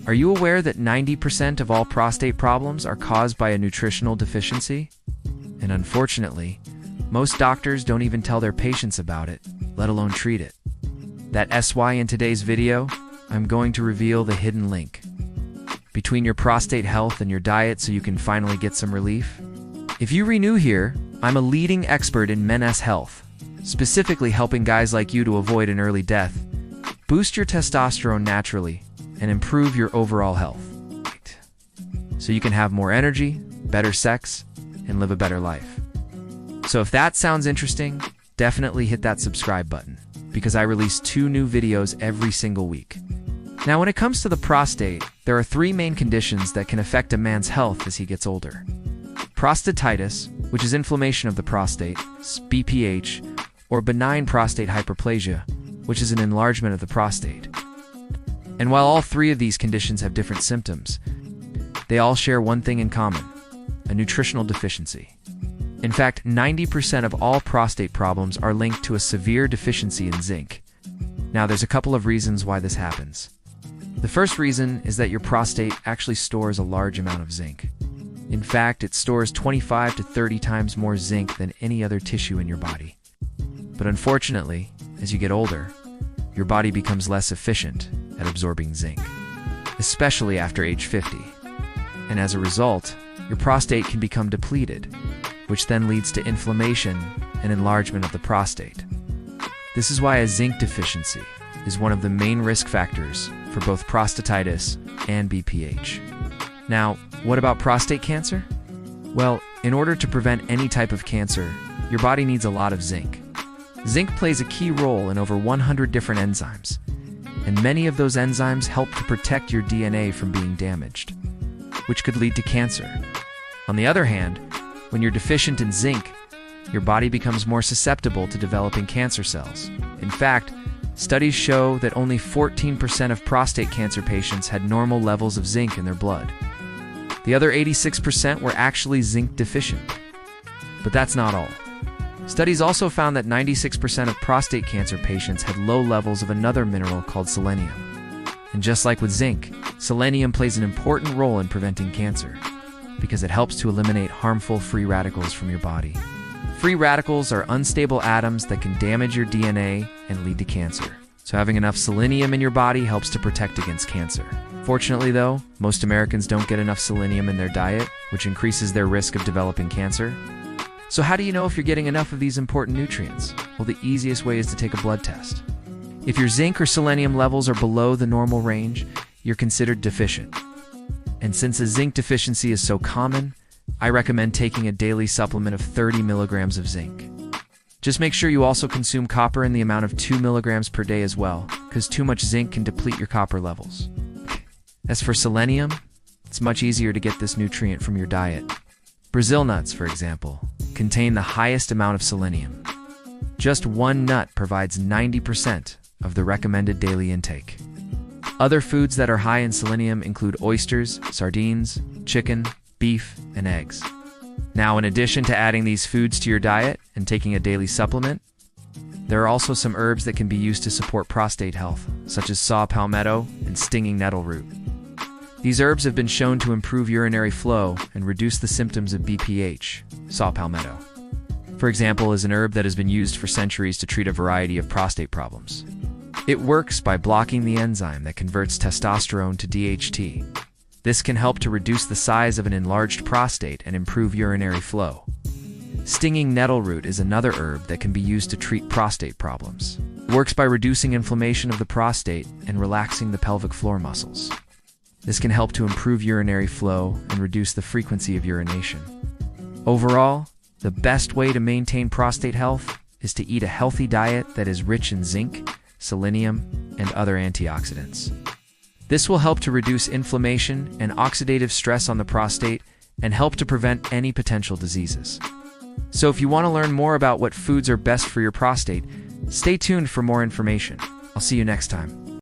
Are you aware that 90% of all prostate problems are caused by a nutritional deficiency? And unfortunately, most doctors don't even tell their patients about it, let alone treat it. That's why in today's video, I'm going to reveal the hidden link between your prostate health and your diet so you can finally get some relief. If you're new here, I'm a leading expert in men's health, specifically helping guys like you to avoid an early death, boost your testosterone naturally, and improve your overall health, so you can have more energy, better sex, and live a better life. So if that sounds interesting, definitely hit that subscribe button, because I release 2 new videos every single week. Now, when it comes to the prostate, there are 3 main conditions that can affect a man's health as he gets older. Prostatitis, which is inflammation of the prostate, BPH, or benign prostate hyperplasia, which is an enlargement of the prostate. And while all 3 of these conditions have different symptoms, they all share one thing in common: a nutritional deficiency. In fact, 90% of all prostate problems are linked to a severe deficiency in zinc. Now, there's a couple of reasons why this happens. The first reason is that your prostate actually stores a large amount of zinc. In fact, it stores 25 to 30 times more zinc than any other tissue in your body. But unfortunately, as you get older, your body becomes less efficient at absorbing zinc, especially after age 50. And as a result, your prostate can become depleted, which then leads to inflammation and enlargement of the prostate. This is why a zinc deficiency is one of the main risk factors for both prostatitis and BPH. Now, what about prostate cancer? Well, in order to prevent any type of cancer, your body needs a lot of zinc. Zinc plays a key role in over 100 different enzymes, and many of those enzymes help to protect your DNA from being damaged, which could lead to cancer. On the other hand, when you're deficient in zinc, your body becomes more susceptible to developing cancer cells. In fact, studies show that only 14% of prostate cancer patients had normal levels of zinc in their blood. The other 86% were actually zinc deficient. But that's not all. Studies also found that 96% of prostate cancer patients had low levels of another mineral called selenium. And just like with zinc, selenium plays an important role in preventing cancer, because it helps to eliminate harmful free radicals from your body. Free radicals are unstable atoms that can damage your DNA and lead to cancer. So having enough selenium in your body helps to protect against cancer. Fortunately though, most Americans don't get enough selenium in their diet, which increases their risk of developing cancer. So how do you know if you're getting enough of these important nutrients? Well, the easiest way is to take a blood test. If your zinc or selenium levels are below the normal range, you're considered deficient. And since a zinc deficiency is so common, I recommend taking a daily supplement of 30 milligrams of zinc. Just make sure you also consume copper in the amount of 2 milligrams per day as well, because too much zinc can deplete your copper levels. As for selenium, it's much easier to get this nutrient from your diet. Brazil nuts, for example, contain the highest amount of selenium. Just one nut provides 90% of the recommended daily intake. Other foods that are high in selenium include oysters, sardines, chicken, beef, and eggs. Now, in addition to adding these foods to your diet and taking a daily supplement, there are also some herbs that can be used to support prostate health, such as saw palmetto and stinging nettle root. These herbs have been shown to improve urinary flow and reduce the symptoms of BPH, saw palmetto. For example, is an herb that has been used for centuries to treat a variety of prostate problems. It works by blocking the enzyme that converts testosterone to DHT. This can help to reduce the size of an enlarged prostate and improve urinary flow. Stinging nettle root is another herb that can be used to treat prostate problems. It works by reducing inflammation of the prostate and relaxing the pelvic floor muscles. This can help to improve urinary flow and reduce the frequency of urination. Overall, the best way to maintain prostate health is to eat a healthy diet that is rich in zinc, selenium, and other antioxidants. This will help to reduce inflammation and oxidative stress on the prostate and help to prevent any potential diseases. So if you want to learn more about what foods are best for your prostate, stay tuned for more information. I'll see you next time.